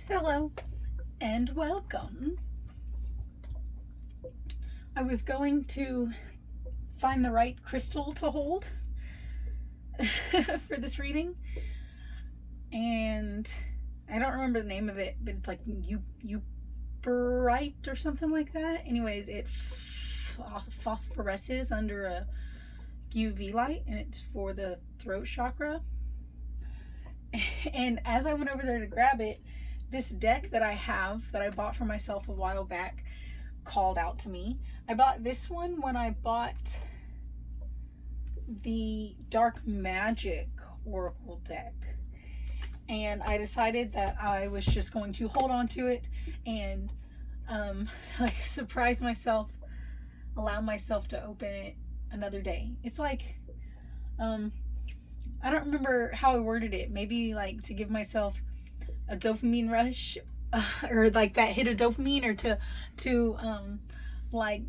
Hello and welcome. I was going to find the right crystal to hold for this reading, and I don't remember the name of it, but it's like bright or something like that. Anyways, it phosphoresces under a UV light, and it's for the throat chakra. And as I went over there to grab it, this deck that I have, that I bought for myself a while back, called out to me. I bought this one when I bought the Dark Magic Oracle deck. And I decided that I was just going to hold on to it and surprise myself, allow myself to open it another day. It's like, I don't remember how I worded it. Maybe like to give myself a dopamine rush, or like that hit of dopamine, or to like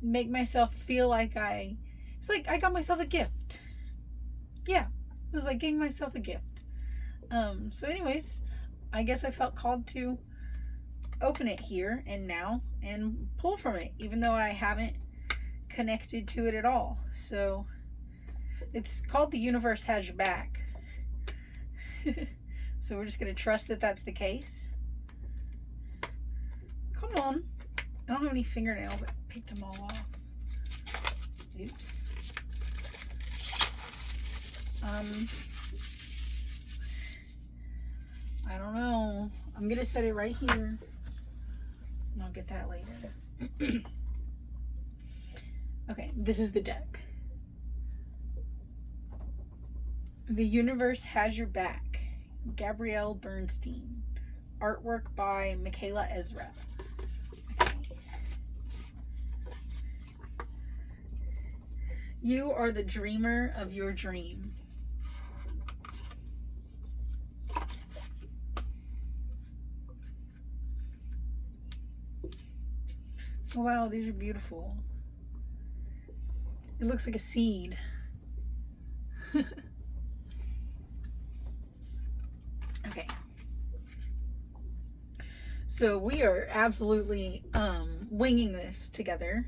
make myself feel like it's like I got myself a gift. Yeah, it was like getting myself a gift. So anyways, I guess I felt called to open it here and now and pull from it, even though I haven't connected to it at all. So it's called The Universe Has Your Back. So we're just going to trust that that's the case. Come on. I don't have any fingernails. I picked them all off. Oops. I don't know. I'm going to set it right here. And I'll get that later. Okay, this is the deck. The Universe Has Your Back. Gabrielle Bernstein. Artwork by Michaela Ezra. Okay. You are the dreamer of your dream. Oh, wow, these are beautiful. It looks like a seed. Okay. So we are absolutely winging this together.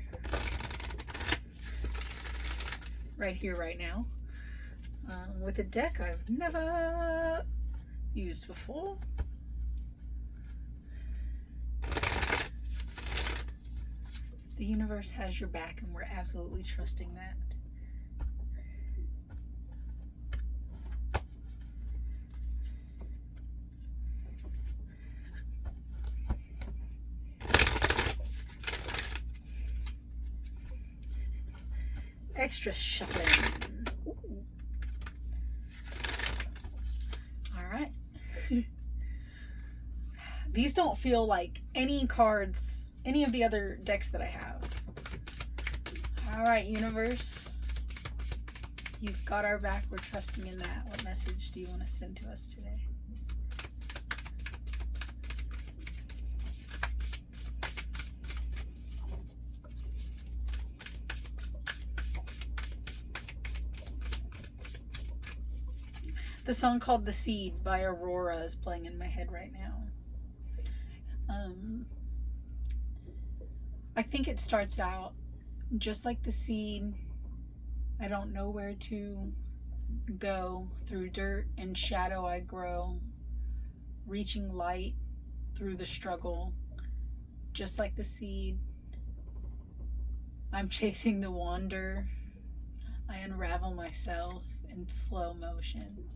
Right here, right now. With a deck I've never used before. The universe has your back, and we're absolutely trusting that. Extra shuffling. Ooh. All right. These don't feel like any cards, any of the other decks that I have. All right, universe. You've got our back. We're trusting in that. What message do you want to send to us today? The song called The Seed by Aurora is playing in my head right now. I think it starts out just like the seed. I don't know where to go. Through dirt and shadow I grow, reaching light through the struggle. Just like the seed, I'm chasing the wander. I unravel myself in slow motion.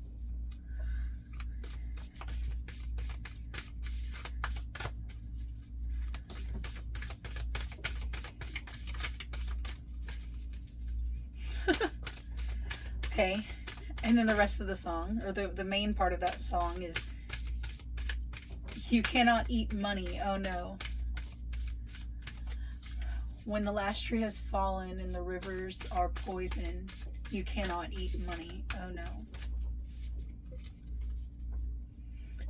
Okay, and then the rest of the song, or the main part of that song, is you cannot eat money, oh no. When the last tree has fallen and the rivers are poison, you cannot eat money, oh no.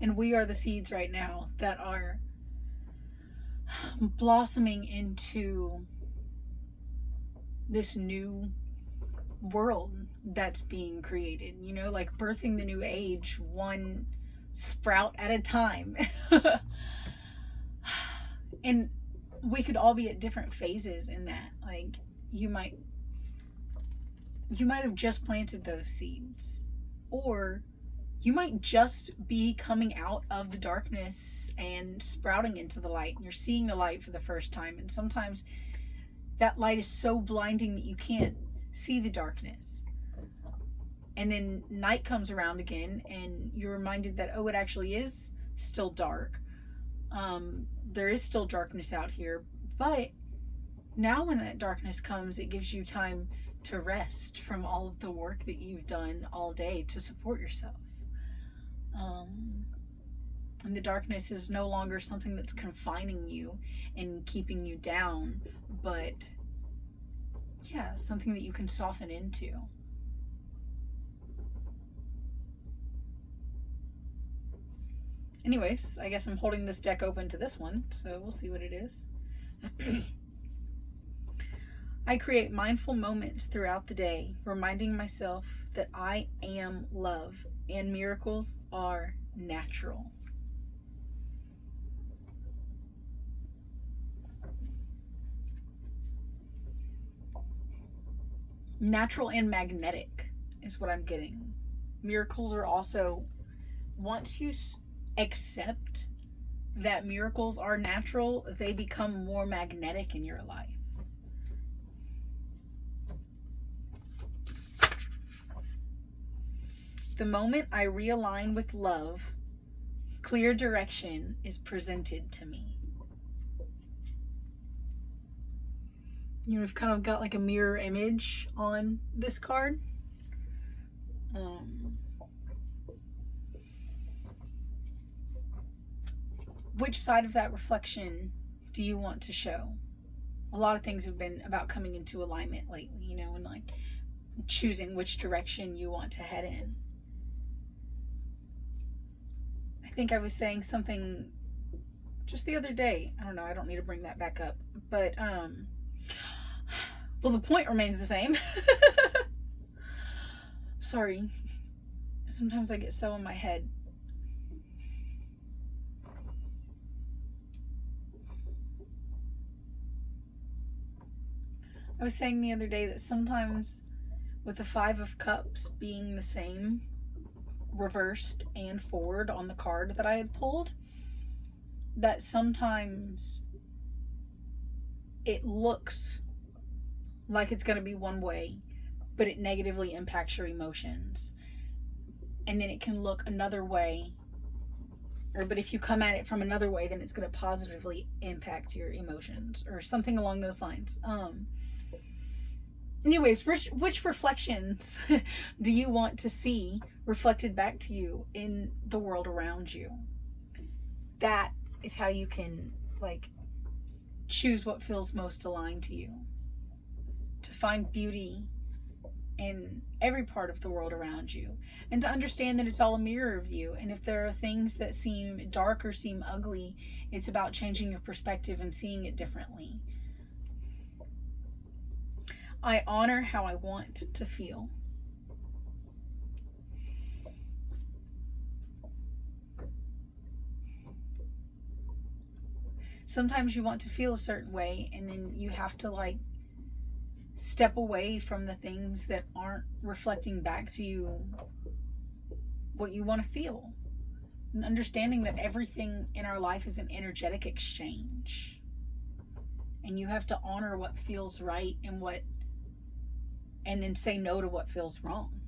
And we are the seeds right now that are blossoming into this new world that's being created, you know, like birthing the new age one sprout at a time. And we could all be at different phases in that. Like, you might have just planted those seeds, or you might just be coming out of the darkness and sprouting into the light, and you're seeing the light for the first time. And sometimes that light is so blinding that you can't see the darkness. And then night comes around again, and you're reminded that, oh, it actually is still dark. There is still darkness out here. But now when that darkness comes, it gives you time to rest from all of the work that you've done all day to support yourself. And the darkness is no longer something that's confining you and keeping you down, but yeah, something that you can soften into. Anyways, I guess I'm holding this deck open to this one, so we'll see what it is. I create mindful moments throughout the day, reminding myself that I am love and miracles are natural. Natural and magnetic is what I'm getting. Miracles are also, once you accept that miracles are natural, they become more magnetic in your life. The moment I realign with love, clear direction is presented to me. You know, we've kind of got like a mirror image on this card. Which side of that reflection do you want to show? A lot of things have been about coming into alignment lately, you know, and like choosing which direction you want to head in. I think I was saying something just the other day. I don't know, I don't need to bring that back up. But, well, the point remains the same. Sorry. Sometimes I get so in my head. I was saying the other day that sometimes with the Five of Cups being the same, reversed and forward on the card that I had pulled, that sometimes it looks like it's going to be one way, but it negatively impacts your emotions. And then it can look another way, but if you come at it from another way, then it's going to positively impact your emotions, or something along those lines. Anyways, which reflections do you want to see reflected back to you in the world around you? That is how you can, like, choose what feels most aligned to you. To find beauty in every part of the world around you. And to understand that it's all a mirror of you. And if there are things that seem dark or seem ugly, it's about changing your perspective and seeing it differently. I honor how I want to feel. Sometimes you want to feel a certain way, and then you have to, like, step away from the things that aren't reflecting back to you what you want to feel. And understanding that everything in our life is an energetic exchange. And you have to honor what feels right and then say no to what feels wrong.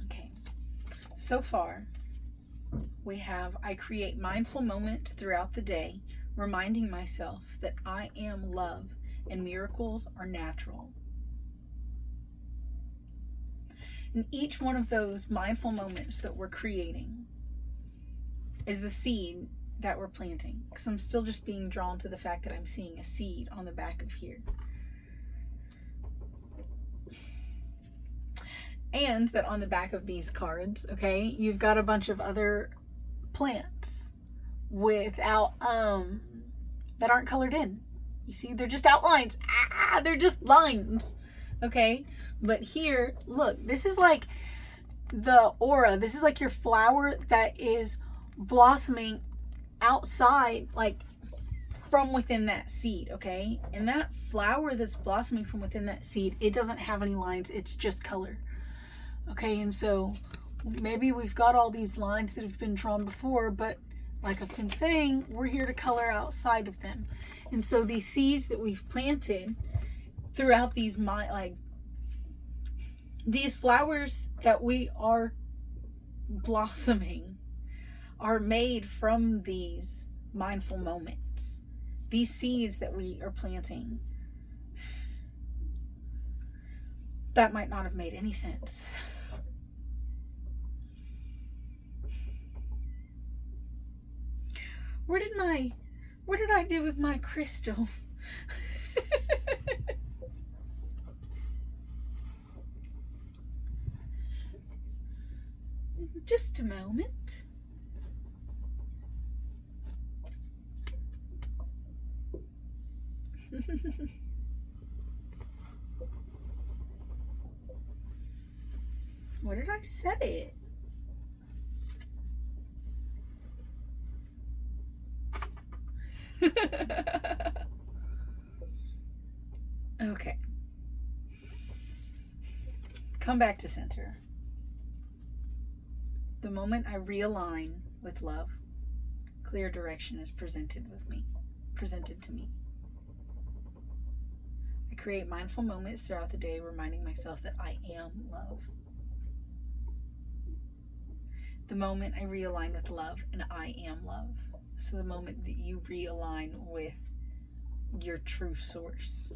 Okay. So far, we have, I create mindful moments throughout the day, reminding myself that I am love and miracles are natural. And each one of those mindful moments that we're creating is the seed that we're planting. Because I'm still just being drawn to the fact that I'm seeing a seed on the back of here. And that on the back of these cards, okay, you've got a bunch of other plants without that aren't colored in. You see, they're just outlines. They're just lines. Okay? But here, look, this is like the aura. This is like your flower that is blossoming outside, like from within that seed, okay? And that flower that's blossoming from within that seed, it doesn't have any lines. It's just color. Okay, and so maybe we've got all these lines that have been drawn before, but like I've been saying, we're here to color outside of them. And so these seeds that we've planted throughout these these flowers that we are blossoming are made from these mindful moments. These seeds that we are planting. That might not have made any sense. What did I do with my crystal? Just a moment. Where did I set it? Okay. Come back to center. The moment I realign with love, clear direction is presented to me. I create mindful moments throughout the day, reminding myself that I am love. The moment I realign with love, and I am love. So the moment that you realign with your true source,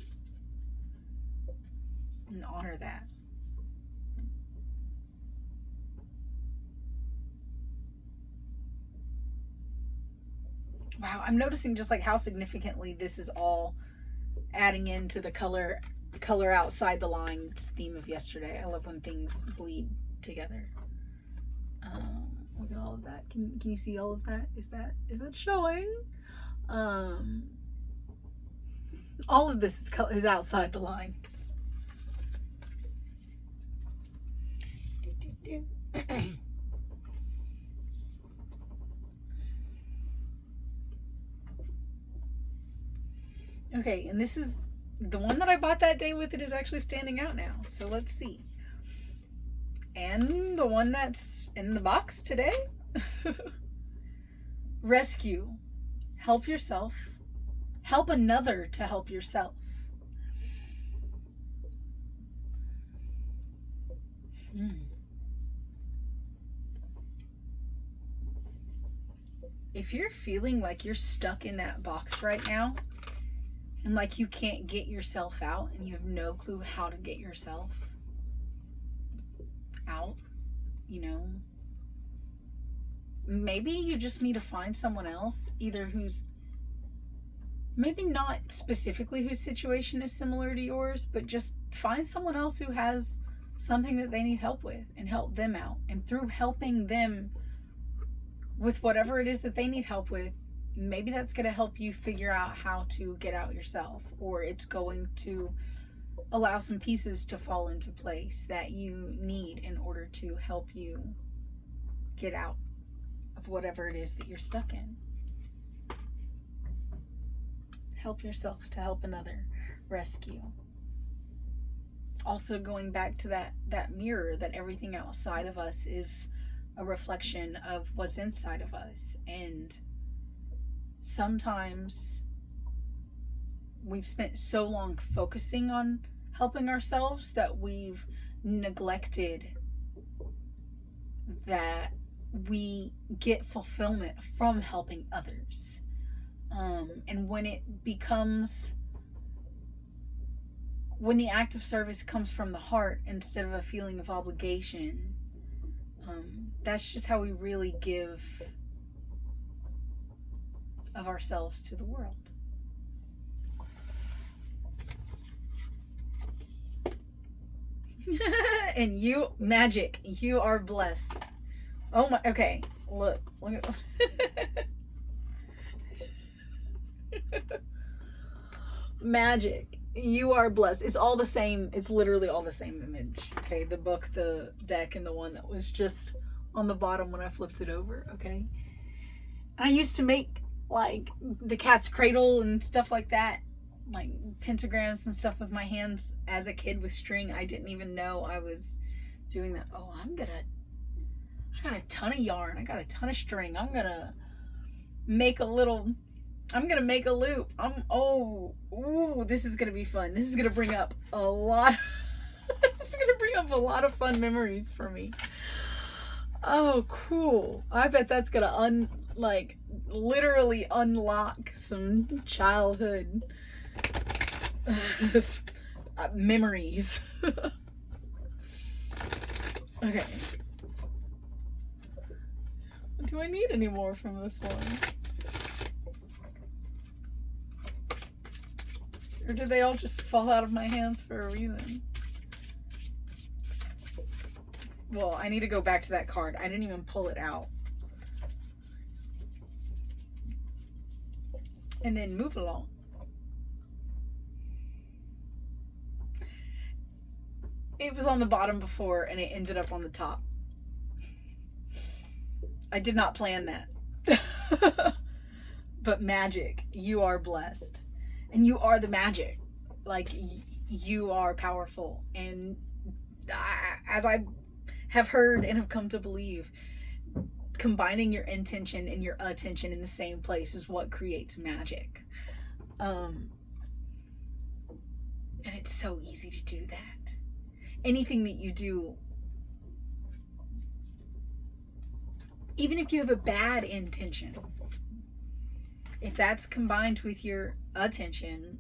and honor that. Wow, I'm noticing just like how significantly this is all adding into the color outside the lines theme of yesterday. I love when things bleed together. Look at all of that. Can you see all of that? Is that showing? All of this is outside the lines. Okay, and this is the one that I bought that day with. It is actually standing out now. So let's see. And the one that's in the box today. Rescue. Help yourself. Help another to help yourself. If you're feeling like you're stuck in that box right now, and like you can't get yourself out, and you have no clue how to get yourself out, maybe you just need to find someone else, either who's maybe not specifically whose situation is similar to yours, but just find someone else who has something that they need help with and help them out. And through helping them with whatever it is that they need help with, maybe that's going to help you figure out how to get out yourself, or it's going to allow some pieces to fall into place that you need in order to help you get out of whatever it is that you're stuck in. Help yourself to help another. Rescue. Also going back to that mirror, that everything outside of us is a reflection of what's inside of us. And sometimes we've spent so long focusing on helping ourselves that we've neglected that we get fulfillment from helping others. And when the act of service comes from the heart instead of a feeling of obligation, that's just how we really give of ourselves to the world. And you, magic, you are blessed. Oh my, okay, look at magic. You are blessed. It's all the same. It's literally all the same image. Okay, the book, the deck, and the one that was just on the bottom when I flipped it over. Okay, I used to make like the cat's cradle and stuff like that, like pentagrams and stuff with my hands as a kid with string. I didn't even know I was doing that. Oh, I got a ton of yarn. I got a ton of string. I'm gonna make a loop. This is gonna be fun. This is gonna bring up a lot. This is gonna bring up a lot of fun memories for me. Oh, cool. I bet that's gonna literally unlock some childhood memories. Okay. Do I need any more from this one? Or did they all just fall out of my hands for a reason? Well, I need to go back to that card. I didn't even pull it out. And then move along. It was on the bottom before and it ended up on the top. I did not plan that. But magic, you are blessed. And you are the magic. Like, you are powerful. And as I have heard and have come to believe, combining your intention and your attention in the same place is what creates magic. And it's so easy to do that. Anything that you do, even if you have a bad intention, if that's combined with your attention,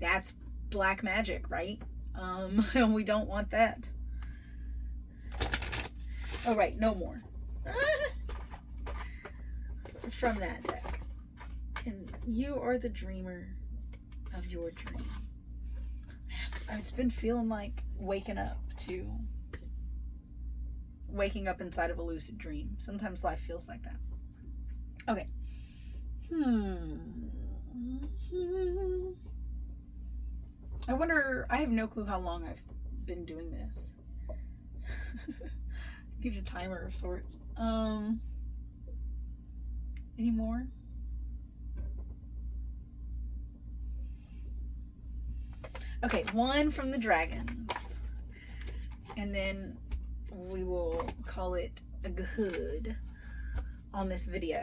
that's black magic, right? And we don't want that. Oh, right, no more. From that deck. And you are the dreamer of your dream. It's been feeling like waking up inside of a lucid dream. Sometimes life feels like that. Okay. I wonder, I have no clue how long I've been doing this. Need a timer of sorts. Any more? Okay, one from the dragons. And then we will call it a good on this video.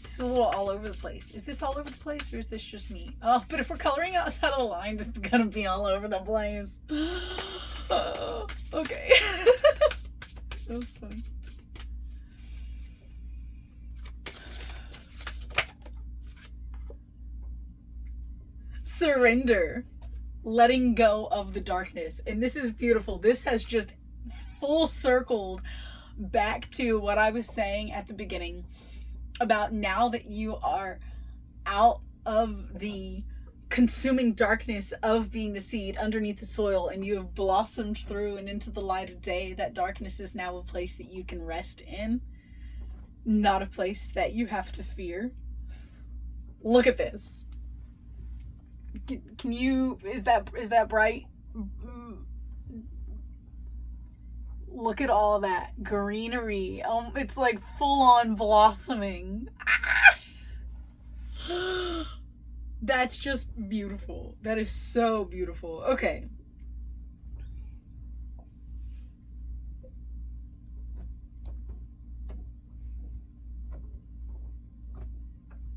This is a little all over the place. Is this all over the place or is this just me? Oh, but if we're coloring outside of the lines, it's gonna be all over the place. Okay. That was fun. Surrender. Letting go of the darkness. And this is beautiful. This has just full circled back to what I was saying at the beginning about now that you are out of the consuming darkness of being the seed underneath the soil and you have blossomed through and into the light of day. That darkness is now a place that you can rest in, not a place that you have to fear. Look at this. Can you, is that bright? Look at all that greenery. It's like full on blossoming. That's just beautiful. That is so beautiful. Okay.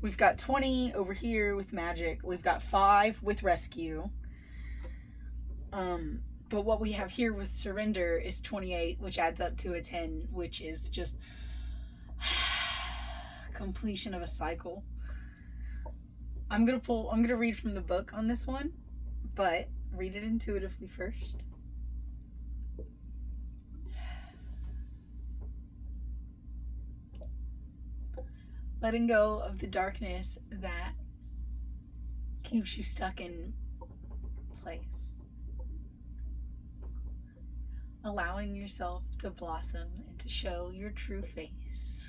We've got 20 over here with magic. We've got 5 with rescue. But what we have here with surrender is 28, which adds up to a 10, which is just completion of a cycle. I'm gonna read from the book on this one, but read it intuitively first. Letting go of the darkness that keeps you stuck in place. Allowing yourself to blossom and to show your true face.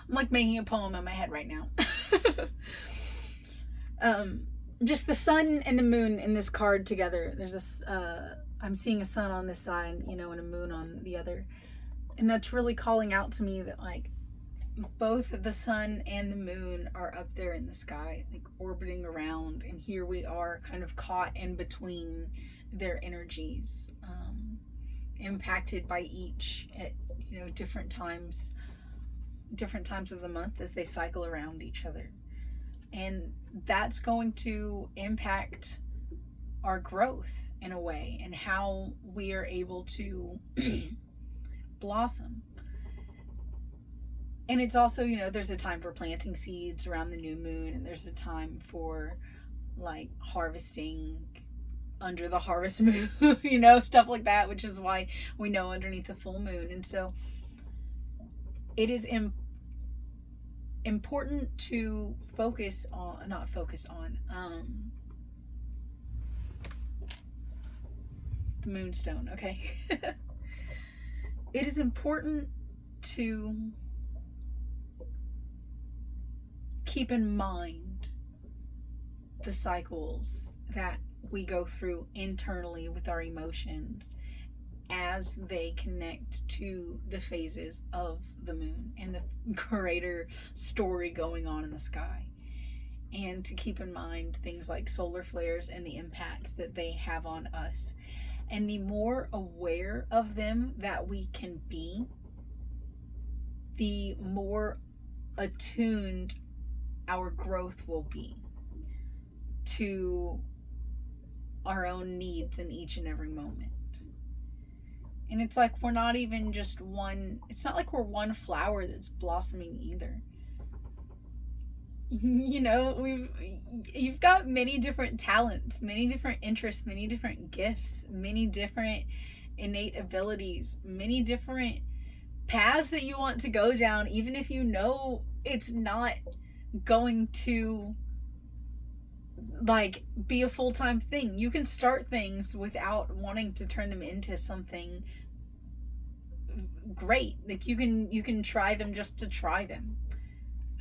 I'm like making a poem in my head right now. Just the sun and the moon in this card together. There's this, I'm seeing a sun on this side, and a moon on the other. And that's really calling out to me that, like, both the sun and the moon are up there in the sky, like orbiting around. And here we are kind of caught in between their energies, impacted by each at, different times of the month as they cycle around each other. And that's going to impact our growth in a way, and how we are able to blossom. And it's also, there's a time for planting seeds around the new moon, and there's a time for like harvesting under the harvest moon, stuff like that, which is why we know underneath the full moon. And so it is important to not focus on the moonstone, okay? It is important to keep in mind the cycles that we go through internally with our emotions as they connect to the phases of the moon and the greater story going on in the sky. And to keep in mind things like solar flares and the impacts that they have on us. And the more aware of them that we can be, the more attuned our growth will be to our own needs in each and every moment. And it's like we're not even just one, it's not like we're one flower that's blossoming either. You've got many different talents, many different interests, many different gifts, many different innate abilities, many different paths that you want to go down, even if it's not going to like be a full-time thing. You can start things without wanting to turn them into something great. Like you can try them just to try them.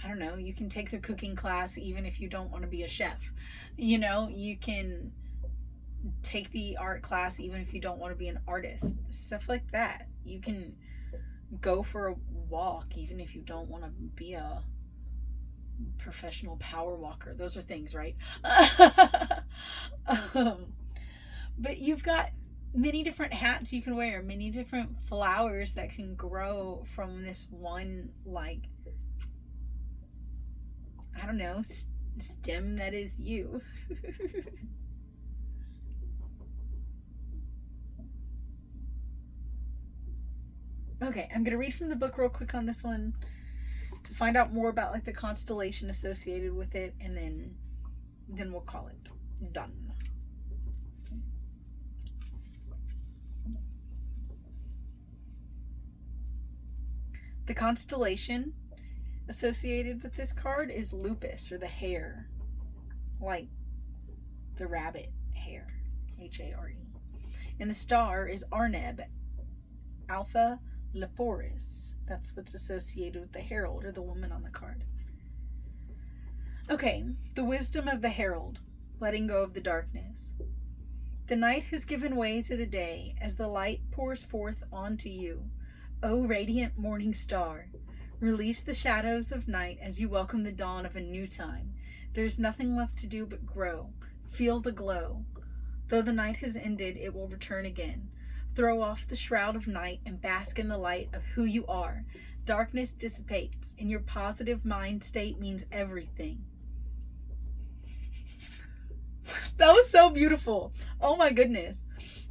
I don't know, you can take the cooking class even if you don't want to be a chef. You can take the art class even if you don't want to be an artist. Stuff like that. You can go for a walk even if you don't want to be a professional power walker. Those are things, right? But you've got many different hats you can wear, many different flowers that can grow from this one, like, I don't know, stem that is you. Okay, I'm gonna read from the book real quick on this one to find out more about like the constellation associated with it, and then we'll call it done. The constellation associated with this card is lupus, or the hare, like the rabbit hare, Hare. And the star is Arneb, Alpha Leporis. That's what's associated with the herald, or the woman on the card. Okay, the wisdom of the herald, letting go of the darkness. The night has given way to the day as the light pours forth onto you. O radiant morning star, release the shadows of night as you welcome the dawn of a new time. There's nothing left to do but grow. Feel the glow. Though the night has ended, it will return again. Throw off the shroud of night and bask in the light of who you are. Darkness dissipates, and your positive mind state means everything. That was so beautiful. Oh my goodness.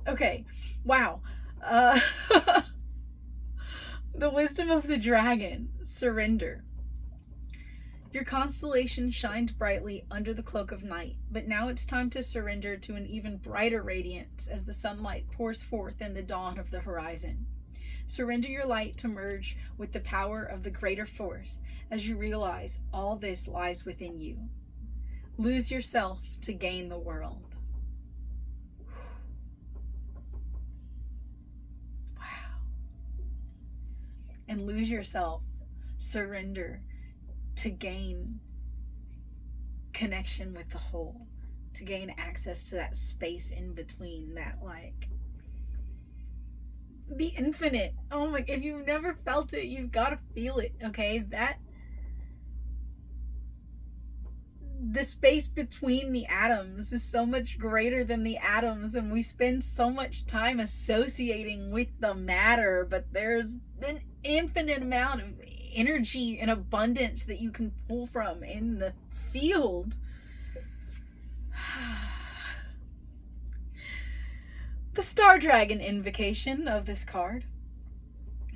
Okay. Wow. Uh, the wisdom of the dragon. Surrender. Your constellation shined brightly under the cloak of night, but now it's time to surrender to an even brighter radiance as the sunlight pours forth in the dawn of the horizon. Surrender your light to merge with the power of the greater force as you realize all this lies within you. Lose yourself to gain the world. Wow. And lose yourself. Surrender to gain connection with the whole, to gain access to that space in between, that like the infinite. Oh my, if you've never felt it, you've got to feel it. Okay, that the space between the atoms is so much greater than the atoms, and we spend so much time associating with the matter, but there's an infinite amount of energy and abundance that you can pull from in the field. The Star Dragon invocation of this card.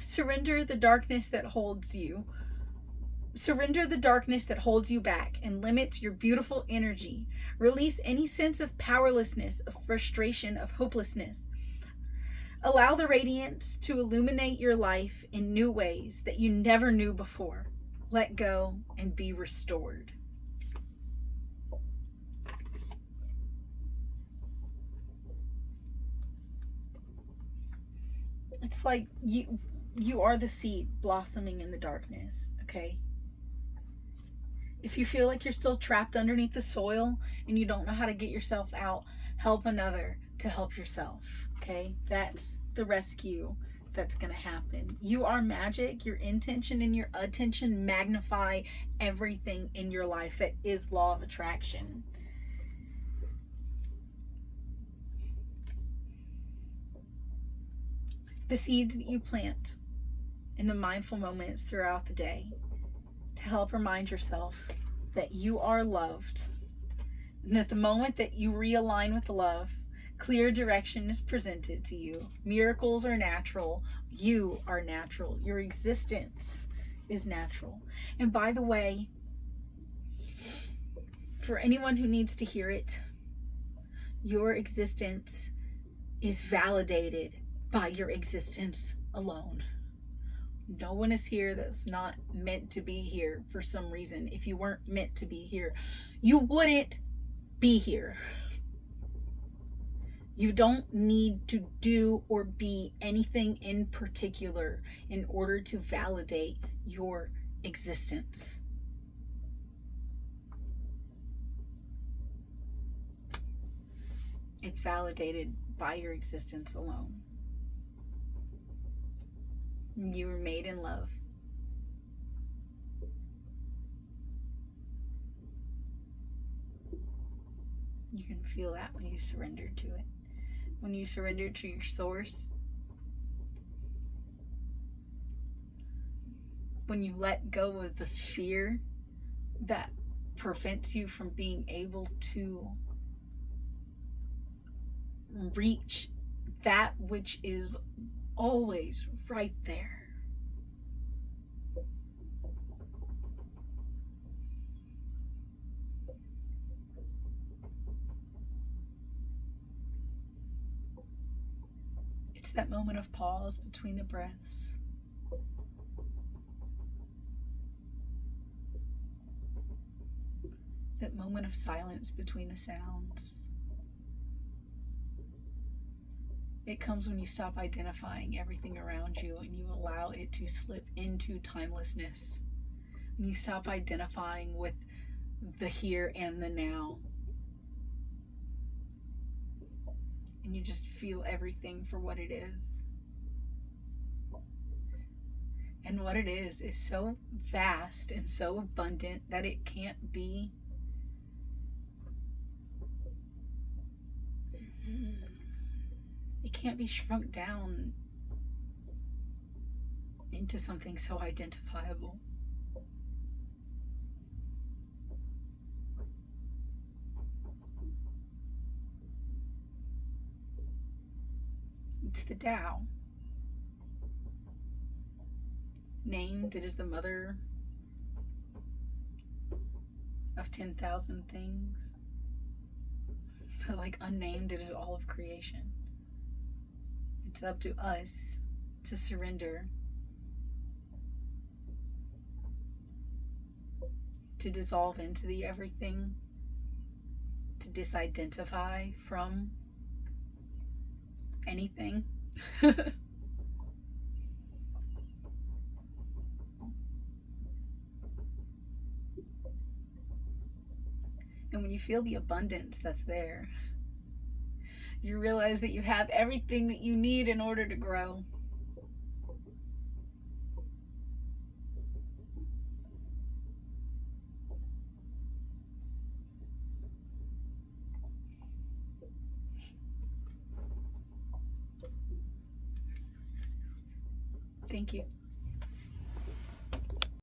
Surrender the darkness that holds you. Surrender the darkness that holds you back and limits your beautiful energy. Release any sense of powerlessness, of frustration, of hopelessness. Allow the radiance to illuminate your life in new ways that you never knew before. Let go and be restored. It's like you are the seed blossoming in the darkness, okay? If you feel like you're still trapped underneath the soil and you don't know how to get yourself out, help another to help yourself, okay? That's the rescue that's going to happen. You are magic. Your intention and your attention magnify everything in your life. That is law of attraction. The seeds that you plant in the mindful moments throughout the day to help remind yourself that you are loved, and that the moment that you realign with love, clear direction is presented to you. Miracles are natural. You are natural. Your existence is natural. And by the way, for anyone who needs to hear it, your existence is validated by your existence alone. No one is here that's not meant to be here for some reason. If you weren't meant to be here, you wouldn't be here. You don't need to do or be anything in particular in order to validate your existence. It's validated by your existence alone. You were made in love. You can feel that when you surrender to it. When you surrender to your source. When you let go of the fear that prevents you from being able to reach that which is always right there. It's that moment of pause between the breaths. That moment of silence between the sounds. It comes when you stop identifying everything around you and you allow it to slip into timelessness. When you stop identifying with the here and the now. And you just feel everything for what it is. And what it is so vast and so abundant that it can't be shrunk down into something so identifiable. It's the Tao. Named, it is the mother of 10,000 things. But like unnamed, it is all of creation. It's up to us to surrender, to dissolve into the everything, to disidentify from anything. And when you feel the abundance that's there, you realize that you have everything that you need in order to grow. Thank you.